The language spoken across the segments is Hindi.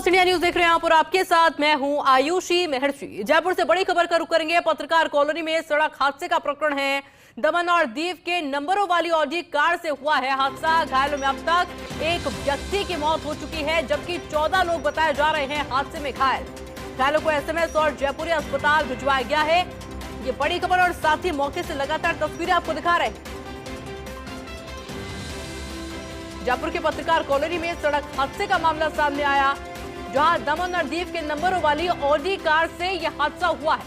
इंडिया न्यूज देख रहे हैं आप और आपके साथ मैं हूं आयुषी महर्षि। जयपुर से बड़ी खबर का रुख करेंगे। पत्रकार कॉलोनी में सड़क हादसे का प्रकरण है। दमन और दीव के नंबरों वाली ऑडी कार से हुआ है हादसा। घायलों में अब तक एक व्यक्ति की मौत हो चुकी है, जबकि 14 लोग बताए जा रहे हैं हादसे में घायल। घायलों को एसएमएस और जयपुरी अस्पताल भिजवाया गया है। ये बड़ी खबर और साथ ही मौके से लगातार तस्वीरें आपको दिखा रहे हैं। जयपुर के पत्रकार कॉलोनी में सड़क हादसे का मामला सामने आया, जहां दमन और दीव के नंबरों वाली ऑडी कार से यह हादसा हुआ है।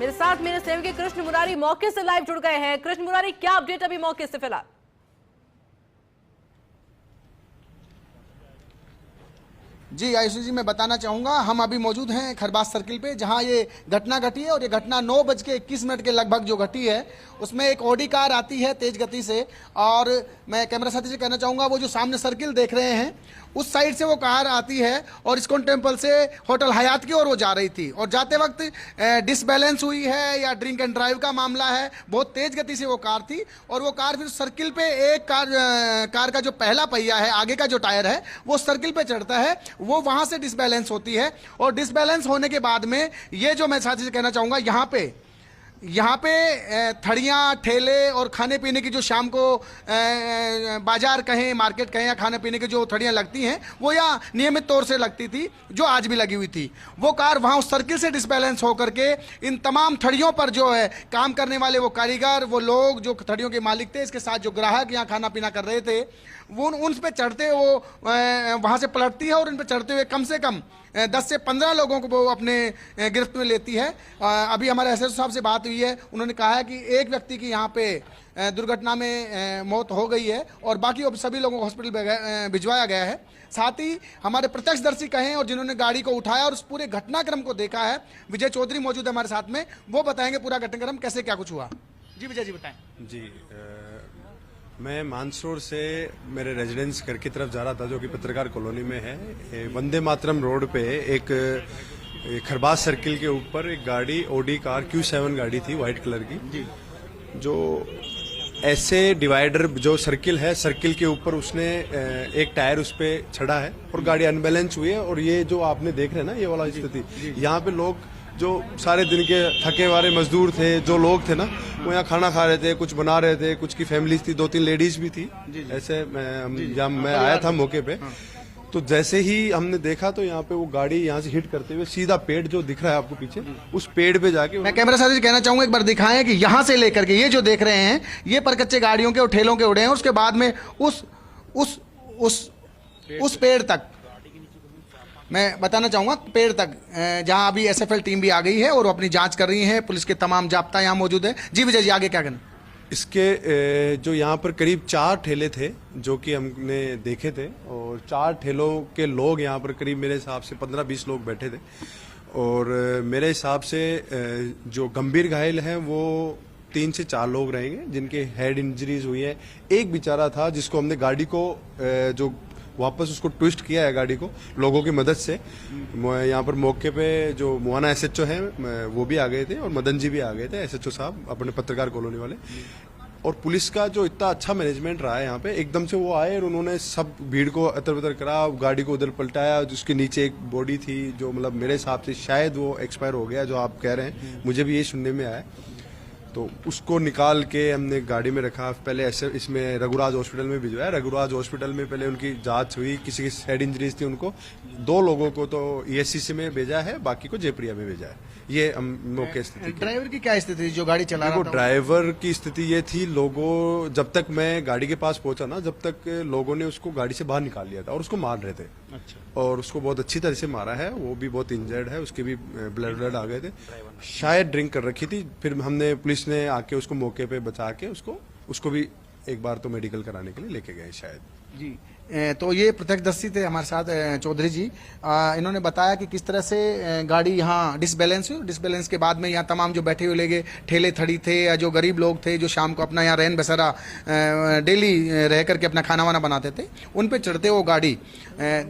मेरे साथ मेरे सहयोगी कृष्ण मुरारी मौके से लाइव जुड़ गए हैं। कृष्ण मुरारी, क्या अपडेट अभी मौके से फिलहाल? जी आयुषी जी, मैं बताना चाहूँगा, हम अभी मौजूद हैं खरबास सर्किल पे, जहां ये घटना घटी है। और ये घटना 9:21 के लगभग जो घटी है, उसमें एक ऑडी कार आती है तेज गति से। और मैं कैमरा साथी से कहना चाहूँगा, वो जो सामने सर्किल देख रहे हैं, उस साइड से वो कार आती है और इस्कॉन टेम्पल से होटल हयात की ओर वो जा रही थी। और जाते वक्त डिसबैलेंस हुई है या ड्रिंक एंड ड्राइव का मामला है, बहुत तेज गति से वो कार थी। और वो कार फिर सर्किल पे एक कार का जो पहला पहिया है, आगे का जो टायर है, वो सर्किल पे चढ़ता है, वो वहां से डिसबैलेंस होती है। और डिसबैलेंस होने के बाद में ये जो मैं साथी से कहना चाहूँगा, यहाँ पे थड़ियाँ, ठेले और खाने पीने की जो शाम को बाजार कहें, मार्केट कहें, या खाने पीने की जो थड़ियाँ लगती हैं, वो यहाँ नियमित तौर से लगती थी, जो आज भी लगी हुई थी। वो कार वहाँ उस सर्किल से डिसबैलेंस होकर के इन तमाम थड़ियों पर जो है काम करने वाले वो कारीगर, वो लोग जो थड़ियों के मालिक थे, इसके साथ जो ग्राहक यहाँ खाना पीना कर रहे थे, वो उन पे चढ़ते वो वहाँ से पलटती है और उन पे चढ़ते हुए कम से कम 10 से 15 लोगों को वो अपने गिरफ्त में लेती है। अभी हमारे एसएसओ साहब से बात हुई है, उन्होंने कहा है कि एक व्यक्ति की यहाँ पे दुर्घटना में मौत हो गई है और बाकी सभी लोगों को हॉस्पिटल भिजवाया गया है। साथ ही हमारे प्रत्यक्षदर्शी कहें और जिन्होंने गाड़ी को उठाया और उस पूरे घटनाक्रम को देखा है, विजय चौधरी मौजूद है हमारे साथ में, वो बताएंगे पूरा घटनाक्रम कैसे क्या कुछ हुआ। जी विजय जी, बताएं। जी, मैं मानसरोवर से मेरे रेजिडेंस घर की तरफ जा रहा था, जो कि पत्रकार कॉलोनी में है। वंदे मातरम रोड पे एक खरबास सर्किल के ऊपर एक गाड़ी, ऑडी कार Q7 गाड़ी थी, व्हाइट कलर की, जो ऐसे डिवाइडर जो सर्किल है, सर्किल के ऊपर उसने एक टायर उस पर चढ़ा है और गाड़ी अनबैलेंस हुई है। और ये जो आपने देख रहे हैं ना, ये वाला स्थिति, यहाँ पे लोग जो सारे दिन के थके वाले मजदूर थे, जो लोग थे ना, वो यहाँ खाना खा रहे थे, कुछ बना रहे थे, कुछ की फैमिलीज थी, 2-3 लेडीज भी थी। ऐसे मैं आया था मौके पे, तो जैसे ही हमने देखा तो यहाँ पे वो गाड़ी यहाँ से हिट करते हुए सीधा पेड़ जो दिख रहा है आपको पीछे, उस पेड़ पे जाके, मैं कैमरा साथी से कहना चाहूंगा, एक बार दिखाएं कि यहाँ से लेकर के ये जो देख रहे हैं, ये परकच्चे गाड़ियों के और ठेलों के उड़े हैं। उसके बाद में उस पेड़ तक, मैं बताना चाहूंगा, पेड़ तक, जहां अभी एसएफएल टीम भी आ गई है और अपनी जांच कर रही है। पुलिस के तमाम जाब्ता यहां मौजूद है। जी विजय जी, आगे क्या करना? इसके जो यहाँ पर करीब 4 ठेले थे जो कि हमने देखे थे, और 4 ठेलों के लोग यहाँ पर करीब मेरे हिसाब से 15-20 लोग बैठे थे। और मेरे हिसाब से जो गंभीर घायल हैं वो 3 से 4 लोग रहेंगे, जिनके हेड इंजरीज हुई है। एक बेचारा था जिसको हमने गाड़ी को जो वापस उसको ट्विस्ट किया है गाड़ी को लोगों की मदद से। यहाँ पर मौके पे जो मुआना एसएचओ हैं वो भी आ गए थे, और मदन जी भी आ गए थे, एसएचओ साहब अपने पत्रकार कॉलोनी वाले। और पुलिस का जो इतना अच्छा मैनेजमेंट रहा है यहाँ पे, एकदम से वो आए और उन्होंने सब भीड़ को अतर-बतर करा, गाड़ी को उधर पलटाया। जिसके नीचे एक बॉडी थी, जो मतलब मेरे हिसाब से शायद वो एक्सपायर हो गया, जो आप कह रहे हैं, मुझे भी ये सुनने में आया। तो उसको निकाल के हमने गाड़ी में रखा, पहले ऐसे इसमें रघुराज हॉस्पिटल में भिजवाया। रघुराज हॉस्पिटल में पहले उनकी जांच हुई, किसी की हेड इंजरीज थी उनको। 2 लोगों को तो ईएससी में भेजा है, बाकी को जयप्रिया में भेजा है। ये मौके स्थिति। ड्राइवर की क्या स्थिति थी जो गाड़ी चला रहा था? ड्राइवर की स्थिति ये थी, लोगों, जब तक मैं गाड़ी के पास पहुंचा ना, जब तक लोगों ने उसको गाड़ी से बाहर निकाल लिया था और उसको मार रहे थे। अच्छा। और उसको बहुत अच्छी तरह से मारा है, वो भी बहुत इंजर्ड है, उसके भी ब्लड आ गए थे, शायद ड्रिंक कर रखी थी। फिर हमने, पुलिस ने आके उसको मौके पे बचा के उसको भी एक बार तो मेडिकल कराने के लिए लेके गए शायद। जी, तो ये प्रत्यक्षदर्शी थे हमारे साथ चौधरी जी। इन्होंने बताया कि किस तरह से गाड़ी यहाँ डिसबैलेंस हुई। डिसबैलेंस के बाद में यहाँ तमाम जो बैठे हुए लोग, ठेले थड़ी थे या जो गरीब लोग थे, जो शाम को अपना यहाँ रहन बसेरा डेली रह करके अपना खाना वाना बनाते थे, उन पे चढ़ते वो गाड़ी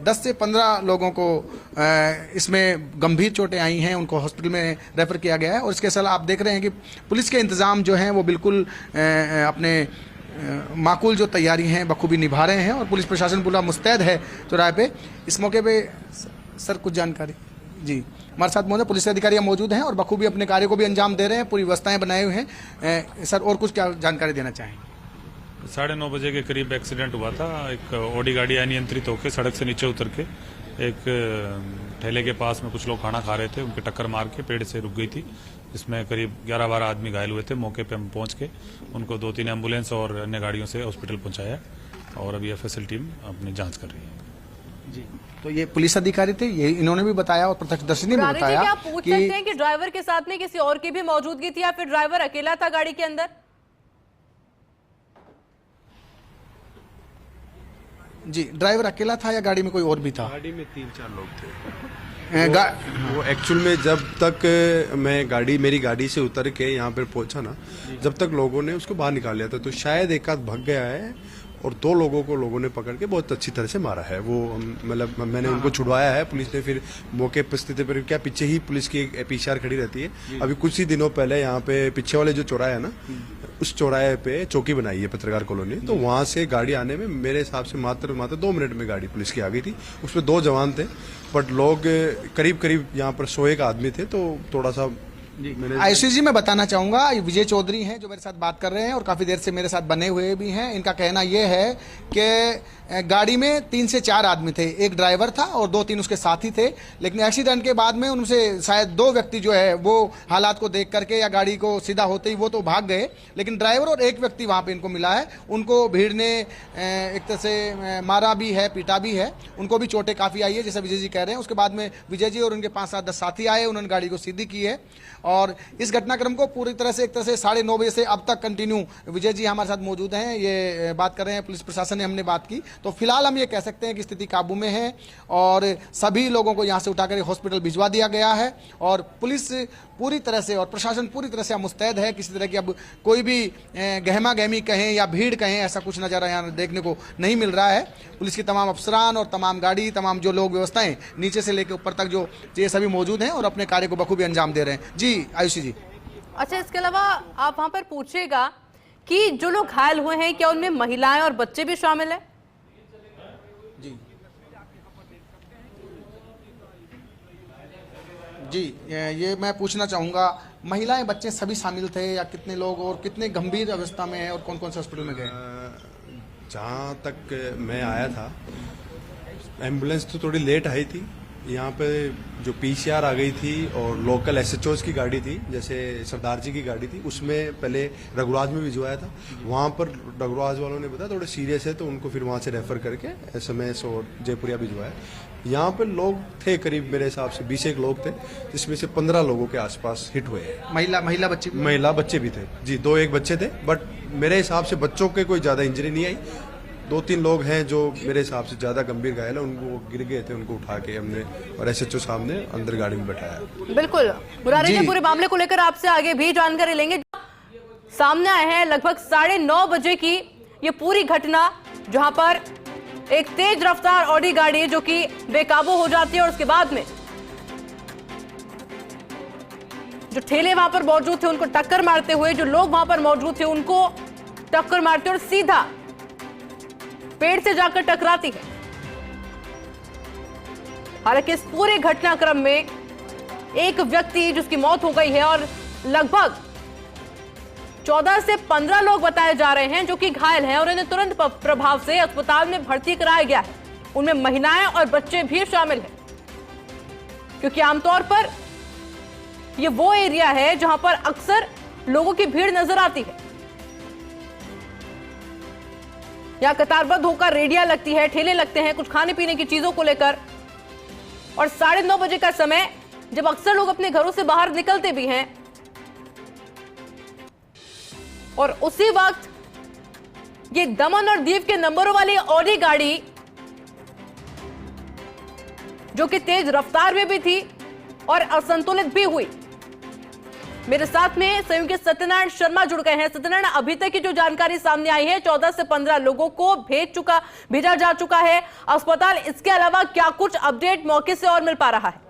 10 से 15 लोगों को इसमें गंभीर चोटें आई हैं, उनको हॉस्पिटल में रेफर किया गया है। और इसके साथ आप देख रहे हैं कि पुलिस के इंतज़ाम जो हैं वो बिल्कुल अपने माकूल जो तैयारी हैं बखूबी निभा रहे हैं और पुलिस प्रशासन पूरा मुस्तैद है चौराहे पे। इस मौके पे सर कुछ जानकारी जी हमारे साथ मौजूद पुलिस अधिकारी मौजूद हैं और बखूबी अपने कार्य को भी अंजाम दे रहे हैं, पूरी व्यवस्थाएं बनाए हुए हैं। सर और कुछ क्या जानकारी देना चाहें? 9:30 बजे के करीब एक्सीडेंट हुआ था। एक ऑडी गाड़ी अनियंत्रित होकर सड़क से नीचे उतर के एक ठेले के पास में कुछ लोग खाना खा रहे थे, उनके टक्कर मार के पेड़ से रुक गई थी। इसमें करीब 11-12 आदमी घायल हुए थे। मौके पे हम पहुंच के उनको 2-3 एम्बुलेंस और अन्य गाड़ियों से हॉस्पिटल पहुंचाया और अभी एफएसएल टीम अपनी जांच कर रही है। जी तो ये पुलिस अधिकारी थे, ये इन्होंने भी बताया और प्रत्यक्षदर्शी ने भी बताया। क्या पूछ सकते हैं कि ड्राइवर के साथ में किसी और की भी मौजूदगी थी या फिर ड्राइवर अकेला था गाड़ी के अंदर? जी ड्राइवर अकेला था या गाड़ी में कोई और भी था? गाड़ी में 3-4 लोग थे। वो एक्चुअल में जब तक मैं मेरी गाड़ी से उतर के यहाँ पर पहुंचा ना, जब तक लोगों ने उसको बाहर निकाल लिया था, तो शायद एक आध भाग गया है और 2 लोगों ने पकड़ के बहुत अच्छी तरह से मारा है। वो मतलब मैंने उनको छुड़वाया है। पुलिस ने फिर मौके पर स्थिति पर क्या पीछे ही पुलिस की एक पीसीआर खड़ी रहती है। अभी कुछ ही दिनों पहले यहाँ पे पीछे वाले जो चौराहे है ना, उस चौराहे पे चौकी बनाई है पत्रकार कॉलोनी, तो वहां से गाड़ी आने में मेरे हिसाब से मात्र 2 मिनट में गाड़ी पुलिस की आ गई थी। उसमें 2 जवान थे, बट लोग करीब यहाँ पर 100 आदमी थे, तो थोड़ा सा आईसीजी में बताना चाहूंगा, ये विजय चौधरी हैं जो मेरे साथ बात कर रहे हैं और काफी देर से मेरे साथ बने हुए भी हैं। इनका कहना यह है कि गाड़ी में 3 से 4 आदमी थे, एक ड्राइवर था और 2-3 उसके साथी थे, लेकिन एक्सीडेंट के बाद में उनसे शायद 2 व्यक्ति जो है वो हालात को देख करके या गाड़ी को सीधा होते ही वो तो भाग गए, लेकिन ड्राइवर और एक व्यक्ति वहां पे इनको मिला है। उनको भीड़ ने एक तरह से मारा भी है, पीटा भी है, उनको भी चोटें काफी आई है जैसा विजय जी कह रहे हैं। उसके बाद में विजय जी और उनके 5-7-10 साथी आए, उन्होंने गाड़ी को सीधी की है और इस घटनाक्रम को पूरी तरह से एक तरह से 9:30 बजे से अब तक कंटिन्यू विजय जी हमारे साथ मौजूद हैं, ये बात कर रहे हैं। पुलिस प्रशासन ने हमने बात की, तो फिलहाल हम ये कह सकते हैं कि स्थिति काबू में है और सभी लोगों को यहां से उठाकर हॉस्पिटल भिजवा दिया गया है और पुलिस पूरी तरह से और प्रशासन पूरी तरह से मुस्तैद है। किसी तरह की अब कोई भी गहमा गहमी कहें या भीड़ कहें, ऐसा कुछ नज़ारा यहाँ देखने को नहीं मिल रहा है। पुलिस की तमाम अफसरान और तमाम गाड़ी, तमाम जो लोग व्यवस्थाएं नीचे से लेकर ऊपर तक जो ये सभी मौजूद हैं और अपने कार्य को बखूबी अंजाम दे रहे हैं। जी आयुषी जी। अच्छा, इसके अलावा आप वहां पर पूछिएगा कि जो लोग घायल हुए हैं क्या उनमें महिलाएं और बच्चे भी शामिल हैं? जी ये मैं पूछना चाहूँगा, महिलाएं बच्चे सभी शामिल थे या कितने लोग और कितने गंभीर अवस्था में हैं और कौन कौन से हॉस्पिटल में गए? जहाँ तक मैं आया था, एम्बुलेंस तो थोड़ी लेट आई थी। यहाँ पे जो पीसीआर आ गई थी और लोकल एसएचओस की गाड़ी थी, जैसे सरदार जी की गाड़ी थी, उसमें पहले रघुराज में भिजवाया था। वहाँ पर रघुराज वालों ने बताया थोड़े सीरियस है, तो उनको फिर वहाँ से रेफर करके एसएमएस और जयपुरिया भिजवाया। यहाँ पर लोग थे करीब मेरे हिसाब से 20 लोग थे, जिसमें से 15 लोगों के आसपास हिट हुए हैं। महिला बच्चे भी थे जी, 2-1 बच्चे थे, बट मेरे हिसाब से बच्चों के कोई ज़्यादा इंजरी नहीं आई। 2-3 लोग हैं जो मेरे हिसाब से ज्यादा गंभीर घायल है, उनको गिर गए थे, उनको उठा के हमने और एसएचओ साहब ने अंदर गाड़ी में बैठाया। बिल्कुल मुरारी जी, पूरे मामले को लेकर आपसे आगे भी जानकारी लेंगे। सामने आए हैं लगभग 9:30 बजे की ये पूरी घटना, जहां पर एक तेज रफ्तार ऑडी गाड़ी जो कि बेकाबू हो जाती है और उसके बाद में जो ठेले वहां पर मौजूद थे उनको टक्कर मारते हुए, जो लोग वहां पर मौजूद थे उनको टक्कर मारते और सीधा पेड़ से जाकर टकराती है। हालांकि इस पूरे घटनाक्रम में एक व्यक्ति जिसकी मौत हो गई है और लगभग 14 से 15 लोग बताए जा रहे हैं जो कि घायल हैं और इन्हें तुरंत प्रभाव से अस्पताल में भर्ती कराया गया है। उनमें महिलाएं और बच्चे भी शामिल हैं, क्योंकि आमतौर पर यह वो एरिया है जहां पर अक्सर लोगों की भीड़ नजर आती है। यहां कतारबद्ध होकर रेडियां लगती है, ठेले लगते हैं कुछ खाने पीने की चीजों को लेकर, और 9:30 बजे का समय जब अक्सर लोग अपने घरों से बाहर निकलते भी हैं, और उसी वक्त ये दमन और दीव के नंबरों वाली ऑडी गाड़ी जो कि तेज रफ्तार में भी थी और असंतुलित भी हुई। मेरे साथ में संयोग के सत्यनारायण शर्मा जुड़ गए हैं। सत्यनारायण, अभी तक की जो जानकारी सामने आई है 14 से 15 लोगों को भेजा जा चुका है अस्पताल। इसके अलावा क्या कुछ अपडेट मौके से और मिल पा रहा है?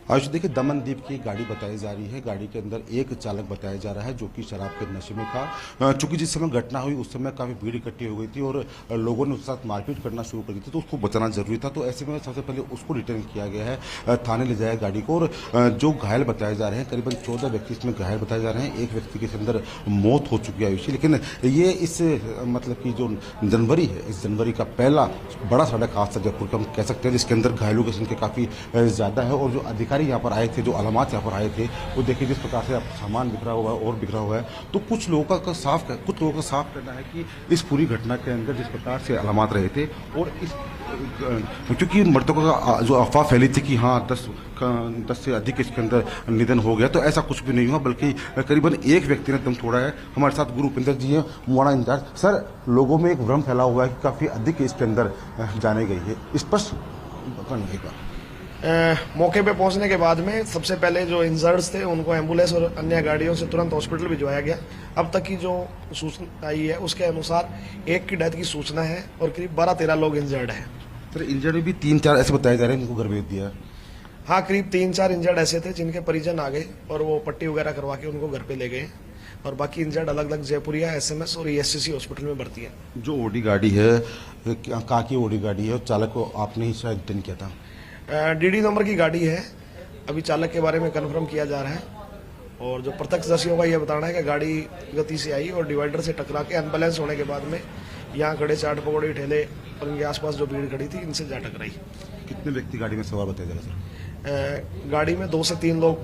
आज देखिए दमनदीप की गाड़ी बताई जा रही है। गाड़ी के अंदर एक चालक बताया जा रहा है जो कि शराब के नशे में था। चूंकि जिस समय घटना हुई उस समय काफ़ी भीड़ इकट्ठी हो गई थी और लोगों ने उसके साथ मारपीट करना शुरू कर दी थी, तो उसको बचाना जरूरी था। तो ऐसे में सबसे पहले उसको रिटर्न किया गया है, थाने ले जाया गाड़ी को। और जो घायल बताए जा रहे हैं करीबन 14 व्यक्ति इसमें घायल बताए जा रहे हैं। एक व्यक्ति के अंदर मौत हो चुकी है आयुषी। लेकिन ये इस मतलब कि जो जनवरी है, इस जनवरी का पहला बड़ा सड़क हादसा जयपुर का हम कह सकते हैं, जिसके अंदर घायलों की संख्या काफ़ी ज़्यादा है। और जो अधिकारी यहाँ पर आए थे, जो अलामात यहाँ पर आए थे, वो देखिए जिस प्रकार से सामान बिखरा हुआ है और बिखरा हुआ है। तो कुछ लोगों का साफ करना है कि इस पूरी घटना के अंदर जिस प्रकार से अलामात रहे थे और इस क्योंकि मृतकों का जो अफवाह फैली थी कि हाँ 10 से अधिक इसके अंदर निधन हो गया, तो ऐसा कुछ भी नहीं हुआ, बल्कि करीबन एक व्यक्ति ने दम तोड़ा है। हमारे साथ गुरु उपेंद्र जी हैं, मुआना इंचार्ज। सर, लोगों में एक भ्रम फैला हुआ है कि काफ़ी अधिक इसके अंदर जाने गई है, स्पष्ट करने का। मौके पे पहुंचने के बाद में सबसे पहले जो इंजर्ड्स थे उनको एम्बुलेंस और अन्य गाड़ियों से तुरंत हॉस्पिटल भिजवाया गया। अब तक की जो सूचना आई है उसके अनुसार एक की डेथ की सूचना है और करीब 12-13 लोग इंजर्ड हैं। सर, इंजर्ड भी 3-4 ऐसे बताए जा रहे हैं, इनको घर भेज दिया। हाँ, करीब 3-4 इंजर्ड ऐसे थे जिनके परिजन आ गए और वो पट्टी वगैरह करवा के उनको घर पे ले गए, और बाकी इंजर्ड अलग अलग जयपुरिया, एसएमएस और ईएससीसी हॉस्पिटल में भर्ती है। जो ओडी गाड़ी है, कहाँ की ओडी गाड़ी है और चालक को आपने ही शायद रिटर्न किया था? डीडी नंबर की गाड़ी है। अभी चालक के बारे में कन्फर्म किया जा रहा है और जो प्रत्यक्षदर्शियों का यह बताना है कि गाड़ी गति से आई और डिवाइडर से टकरा के अनबैलेंस होने के बाद में यहाँ खड़े चाट पकौड़े ठेले और इनके आसपास जो भीड़ खड़ी थी इनसे जा टकराई। कितने व्यक्ति गाड़ी में सवार बताया जा रहा है? गाड़ी में 2 से 3 लोग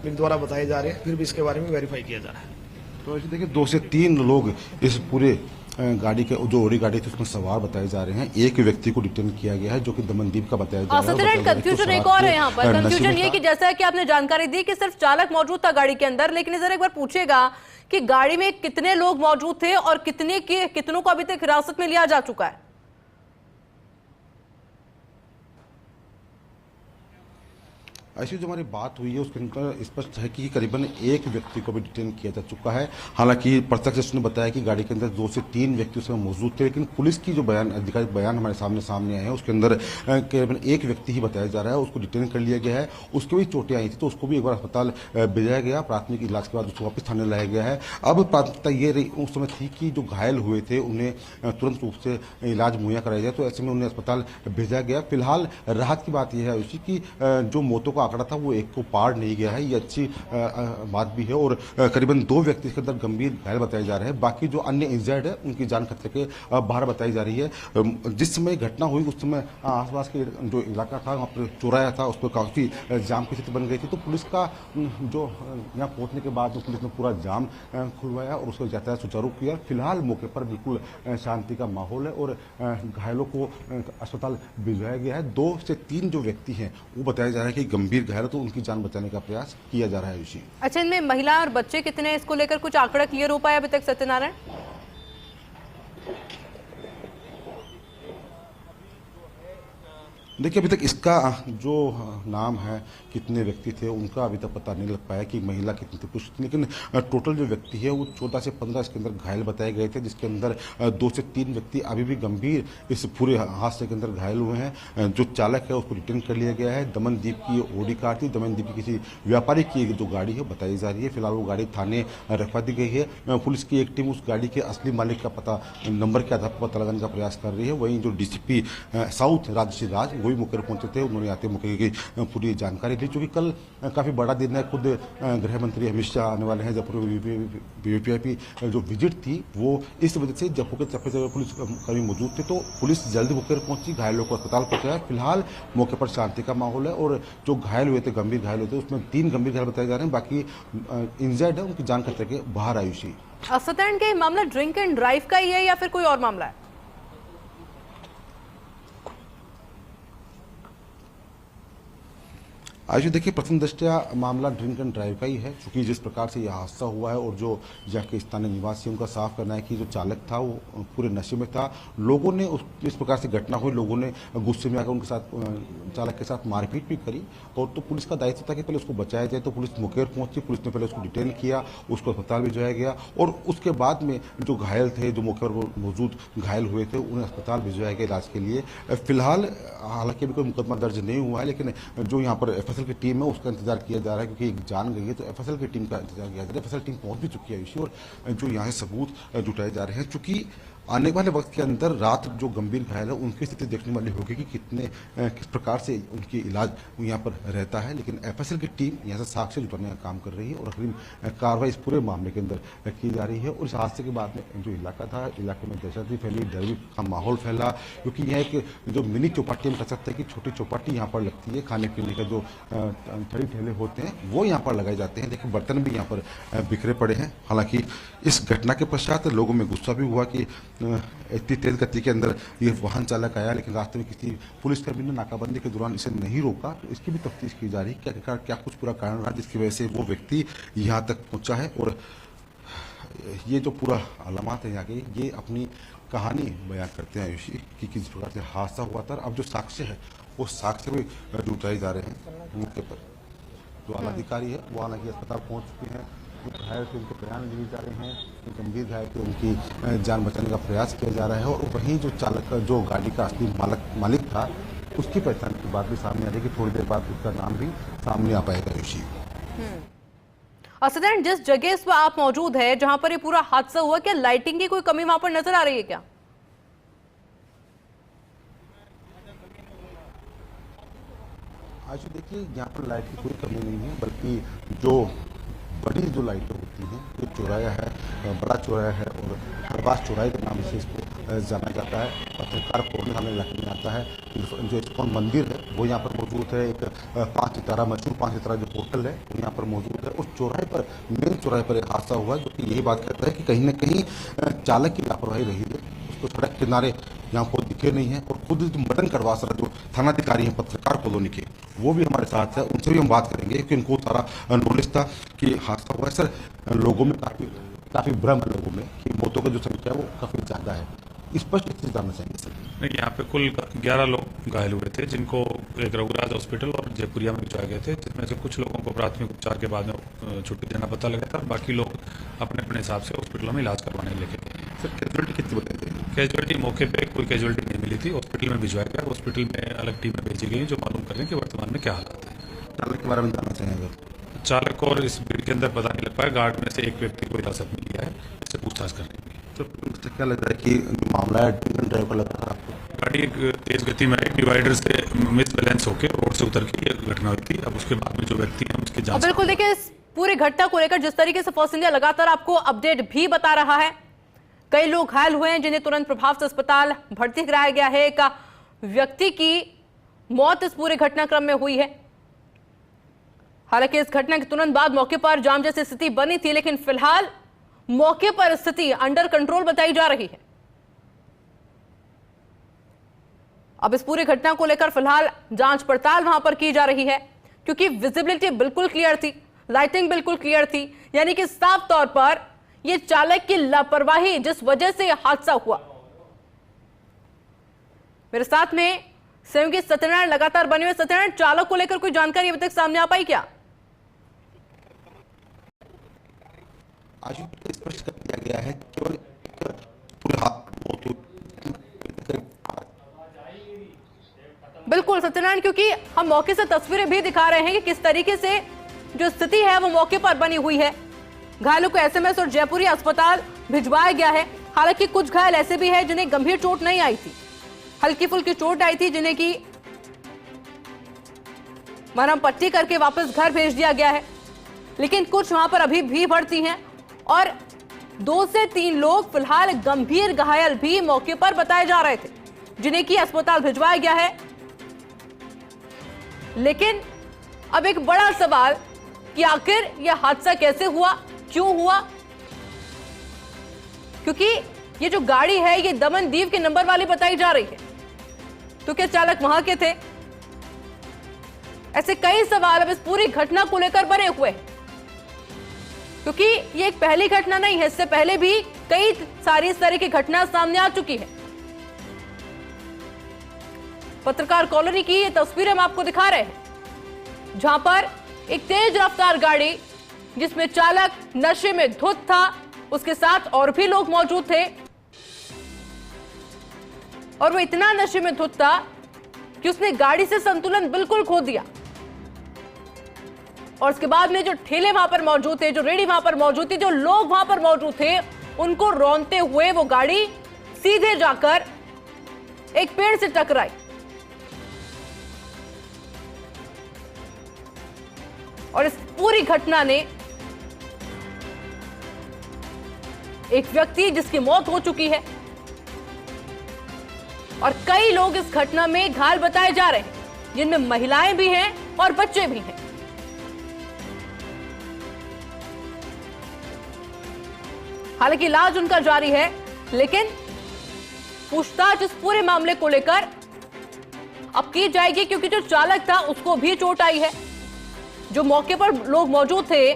मेरे द्वारा बताए जा रहे हैं, फिर भी इसके बारे में वेरीफाई किया जा रहा है। तो ऐसे देखिए 2 से 3 लोग इस पूरे गाड़ी के जो ओडी गाड़ी थी उसमें सवार बताए जा रहे हैं। एक व्यक्ति को डिटेन किया गया है जो कि दमनदीप का बताया जा रहा है। कंफ्यूजन एक और है यहाँ पर। कंफ्यूजन ये कि जैसा कि आपने जानकारी दी कि सिर्फ चालक मौजूद था गाड़ी के अंदर, लेकिन जरा एक बार पूछेगा कि गाड़ी में कितने लोग मौजूद थे और कितनों को अभी तक हिरासत में लिया जा चुका है? ऐसी जो हमारी बात हुई है उसके अंदर स्पष्ट है कि करीबन एक व्यक्ति को भी डिटेन किया जा चुका है। हालांकि प्रत्यक्षदर्शी ने बताया कि गाड़ी के अंदर 2 से 3 व्यक्ति उसमें मौजूद थे, लेकिन पुलिस की जो आधिकारिक बयान हमारे सामने आए हैं उसके अंदर करीबन एक व्यक्ति ही बताया जा रहा है, उसको डिटेन कर लिया गया है। उसको भी चोटें आई थी तो उसको भी एक बार अस्पताल भेजाया गया, प्राथमिक इलाज के बाद उसको वापस थाने लाया गया है। अब प्राथमिकता ये रही उस समय थी कि जो घायल हुए थे उन्हें तुरंत रूप से इलाज मुहैया कराया जाए, तो ऐसे में उन्हें अस्पताल भेजा गया। फिलहाल राहत की बात यह है उसी की जो मौतों का आंकड़ा था वो एक को पार नहीं गया है, ये अच्छी बात भी है। और करीबन 2 व्यक्ति इसके अंदर गंभीर घायल बताए जा रहे हैं। बाकी जो अन्य इंजर्ड है उनकी जान खतरे के बाहर बताई जा रही है। जिस समय घटना हुई उस समय आसपास के जो इलाका था वहाँ पर चौराया था, उस पर काफ़ी जाम की स्थिति बन गई थी। तो पुलिस का जो यहाँ पहुँचने के बाद पुलिस ने पूरा जाम खुलवाया और उसको यातायात सुचारू किया। फिलहाल मौके पर बिल्कुल शांति का माहौल है और घायलों को अस्पताल भिजवाया गया है। 2 से 3 जो व्यक्ति हैं वो बताया जा रहा है कि गंभीर घायल, तो उनकी जान बचाने का प्रयास किया जा रहा है। ऋषि, अच्छा, इनमें महिला और बच्चे कितने हैं, इसको लेकर कुछ आंकड़ा क्लियर हो पाया अभी तक सत्यनारायण? देखिए अभी तक इसका जो नाम है, कितने व्यक्ति थे उनका अभी तक पता नहीं लग पाया कि महिला कितनी थी पुरुष, लेकिन टोटल जो व्यक्ति है वो 14 से 15 इसके अंदर घायल बताए गए थे, जिसके अंदर 2 से 3 व्यक्ति अभी भी गंभीर इस पूरे हादसे के अंदर घायल हुए हैं। जो चालक है उसको रिटर्न कर लिया गया है। दमनदीप की ओडी कार थी, दमनदीप की किसी व्यापारी की जो गाड़ी है बताई जा रही है। फिलहाल वो गाड़ी थाने रखवा दी गई है। पुलिस की एक टीम उस गाड़ी के असली मालिक का पता नंबर के आधार पर पता लगाने का प्रयास कर रही है। वहीं जो डीसीपी साउथ राजश्री राज वो भी मौके पर पहुंचे थे, उन्होंने आते मौके की पूरी जानकारी दी। चूँकि कल काफ़ी बड़ा दिन है, खुद गृह मंत्री अमित शाह आने वाले हैं जयपुर में। वीवीआईपी जो विजिट थी वो इस वजह से जयपुर के चप्पे पुलिस कर्मी मौजूद थे, तो पुलिस जल्द मौके पर पहुंची, घायलों को अस्पताल पहुंचाया। फिलहाल मौके पर शांति का माहौल है और जो घायल हुए थे, गंभीर घायल हुए थे, उसमें 3 गंभीर घायल बताए जा रहे हैं। बाकी इंजर्ड है, उनकी जान खतरे के बाहर आयुषी। सत्यनारायण, का मामला ड्रिंक एंड ड्राइव का ही है या फिर कोई और मामला है? आज देखिए प्रथम दृष्टया मामला ड्रिंक एंड ड्राइव का ही है, क्योंकि जिस प्रकार से यह हादसा हुआ है और जो यहाँ के स्थानीय निवासियों का साफ करना है कि जो चालक था वो पूरे नशे में था। लोगों ने इस प्रकार से घटना हुई, लोगों ने गुस्से में आकर उनके साथ चालक के साथ मारपीट भी करी और तो पुलिस का दायित्व था कि पहले उसको बचाया जाए। तो पुलिस मौके पर पहुंची, पुलिस ने पहले उसको डिटेन किया, उसको अस्पताल भिजवाया गया और उसके बाद में जो घायल थे, जो मौके पर मौजूद घायल हुए थे, उन्हें अस्पताल भिजवाया गया इलाज के लिए। फिलहाल हालांकि अभी कोई मुकदमा दर्ज नहीं हुआ है, लेकिन जो यहाँ पर एफएसएल की टीम है उसका इंतजार किया जा रहा है, क्योंकि एक जान गई है तो एफएसएल की टीम का इंतजार किया जा रहा है। एफएसएल टीम पहुंच भी चुकी है ऋषि, और जो यहाँ से सबूत जुटाए जा रहे हैं, चूंकि आने वाले वक्त के अंदर रात जो गंभीर घायल है उनकी स्थिति देखने वाली होगी कि किस प्रकार से उनकी इलाज यहाँ पर रहता है। लेकिन एफएसएल की टीम यहाँ से साक्ष्य जुटाने का काम कर रही है और अग्रिम कार्रवाई इस पूरे मामले के अंदर की जा रही है। और इस हादसे के बाद में जो इलाका था, इलाके में दहशत भी फैली, डर भी का माहौल फैला, क्योंकि यह एक जो मिनी चौपाटी हम कह सकते हैं कि छोटी चौपाटी यहाँ पर लगती है। खाने पीने का जो ठेले ठेले होते हैं वो यहाँ पर लगाए जाते हैं। देखिए बर्तन भी यहाँ पर बिखरे पड़े हैं। हालांकि इस घटना के पश्चात लोगों में गुस्सा भी हुआ कि इतनी तेज गति के अंदर ये वाहन चालक आया, लेकिन रास्ते में किसी पुलिसकर्मी ने नाकाबंदी के दौरान इसे नहीं रोका। तो इसकी भी तफ्तीश की जा रही है क्या कुछ पूरा कारण रहा जिसकी वजह से वो व्यक्ति यहाँ तक पहुंचा है। और ये जो पूरा अलामत है यहाँ के, ये अपनी कहानी बयान करते हैं आयुषी कि किस प्रकार से हादसा हुआ था। अब जो साक्ष्य है वो साक्ष्य भी जुटाए जा रहे हैं मौके पर। जो आलाधिकारी है वो हालांकि अस्पताल पहुँच चुके हैं, घायल थे उनके बयान लिए जा रहे हैं, गंभीर घायल थे उनकी जान बचाने का प्रयास किया जा रहा है। और वहीं जो चालक जो गाड़ी का असली मालिक था उसकी पहचान की बात भी सामने आ रही है कि थोड़ी देर बाद उसका नाम भी सामने आ पाएगा ऋषि। असदन जिस जगह पर आप मौजूद है जहां पर ये पूरा हादसा हुआ, क्या लाइटिंग की कोई कमी वहां पर नजर आ रही है क्या? आज देखिए यहाँ पर लाइट की कोई कमी नहीं है, बल्कि जो बड़ी जो लाइटें होती हैं, जो चौराया है, बड़ा चौराया है और खरबास चौराहे के नाम से इसको जाना जाता है। पत्रकार कॉलोनी हमें इलाके में आता है। जो इस्कॉन मंदिर है वो यहाँ पर मौजूद है। एक 5 सितारा मशहूर 5 सितारा जो होटल है वो यहाँ पर मौजूद है। उस चौराहे पर, मेन चौराहे पर एक हादसा हुआ जो कि यही बात करता है कि कहीं ना कहीं चालक की लापरवाही रही है। उसको सड़क किनारे यहाँ को दिखे नहीं है। और खुद जो मदन करवास जो थानाधिकारी हैं पत्रकार कॉलोनी के, वो भी हमारे साथ है, उनसे भी हम बात करेंगे क्योंकि उनको सारा नॉलेज था कि हादसा हुआ है। सर, लोगों में काफी भ्रम है लोगों में कि मौतों की जो संख्या है वो काफी ज्यादा है, स्पष्ट स्थिति जानना चाहेंगे सर। नहीं, यहाँ पे कुल 11 लोग घायल हुए थे, जिनको एक रघुराज हॉस्पिटल और जयपुरिया में भिजवाए गए थे, जिसमें से कुछ लोगों को प्राथमिक उपचार के बाद में छुट्टी देना पता लगा था। बाकी लोग अपने अपने हिसाब से हॉस्पिटलों में इलाज करवाने लेके गए। सर, कैजुअलिटी कितनी बताई गई? कैजुअलिटी मौके पे कोई कैजुअलिटी नहीं मिली थी, हॉस्पिटल में भिजवाया गया। हॉस्पिटल में अलग टीमें भेजी गई जो मालूम करें कि वर्तमान में क्या हालात है। चालक के बारे में जानना चाहेंगे? चालक और इस भीड़ के अंदर पता नहीं लग पाया। गार्ड में से एक व्यक्ति को हिरासत में लिया है, इससे पूछताछ करने की। तो क्या लग रहा है कि जो मामला है ड्राइवर का लग रहा है आपको? गाड़ी एक तेज गति में एक डिवाइडर से मिस बैलेंस होकर रोड से उतर के ये घटना हुई थी। अब उसके बाद में जो व्यक्ति हैं उसकी जांच। बिल्कुल, देखिए इस पूरी घटना को लेकर जिस तरीके से फर्स्ट इंडिया लगातार आपको अपडेट भी बता रहा है, कई लोग घायल हुए हैं जिन्हें तुरंत प्रभाव से अस्पताल भर्ती कराया गया है। एक व्यक्ति की मौत इस पूरे घटनाक्रम में हुई है। हालांकि इस घटना के तुरंत बाद मौके पर जाम जैसी स्थिति बनी थी, लेकिन फिलहाल मौके पर स्थिति अंडर कंट्रोल बताई जा रही है। अब इस पूरी घटना को लेकर फिलहाल जांच पड़ताल वहां पर की जा रही है, क्योंकि विजिबिलिटी बिल्कुल क्लियर थी, लाइटिंग बिल्कुल क्लियर थी, यानी कि साफ तौर पर यह चालक की लापरवाही जिस वजह से यह हादसा हुआ। मेरे साथ में सहयोगी सत्यनारायण लगातार बने हुए। सत्यनारायण, चालक को लेकर कोई जानकारी अभी तक सामने आ पाई क्या? आज स्पष्ट कर दिया गया है केवल बिल्कुल सत्यनारायण, क्योंकि हम मौके से तस्वीरें भी दिखा रहे हैं कि किस तरीके से जो स्थिति है वो मौके पर बनी हुई है। घायलों को एसएमएस और जयपुरी अस्पताल भिजवाया गया है। हालांकि कुछ घायल ऐसे भी हैं जिन्हें गंभीर चोट नहीं आई थी, हल्की फुल्की चोट आई थी, जिन्हें की मरहम पट्टी करके वापस घर भेज दिया गया है। लेकिन कुछ वहां पर अभी भी भर्ती हैं और 2 से 3 लोग फिलहाल गंभीर घायल भी मौके पर बताए जा रहे थे, जिन्हें की अस्पताल भिजवाया गया है। लेकिन अब एक बड़ा सवाल कि आखिर यह हादसा कैसे हुआ, क्यों हुआ? क्योंकि ये जो गाड़ी है ये दमन दीव के नंबर वाली बताई जा रही है, तो क्या चालक वहां के थे? ऐसे कई सवाल अब इस पूरी घटना को लेकर बने हुए हैं, क्योंकि ये एक पहली घटना नहीं है, इससे पहले भी कई सारी इस तरह की घटना सामने आ चुकी है। पत्रकार कॉलोनी की ये तस्वीरें हम आपको दिखा रहे हैं, जहां पर एक तेज रफ्तार गाड़ी जिसमें चालक नशे में धुत था, उसके साथ और भी लोग मौजूद थे, और वो इतना नशे में धुत था कि उसने गाड़ी से संतुलन बिल्कुल खो दिया। और उसके बाद में जो ठेले वहां पर मौजूद थे, जो रेडी वहां पर मौजूद थी, जो लोग वहां पर मौजूद थे, उनको रौंदते हुए वो गाड़ी सीधे जाकर एक पेड़ से टकराई और इस पूरी घटना ने एक व्यक्ति जिसकी मौत हो चुकी है और कई लोग इस घटना में घायल बताए जा रहे हैं, जिनमें महिलाएं भी हैं और बच्चे भी हैं। हालांकि इलाज उनका जारी है, लेकिन पूछताछ इस पूरे मामले को लेकर अब की जाएगी, क्योंकि जो चालक था उसको भी चोट आई है। जो मौके पर लोग मौजूद थे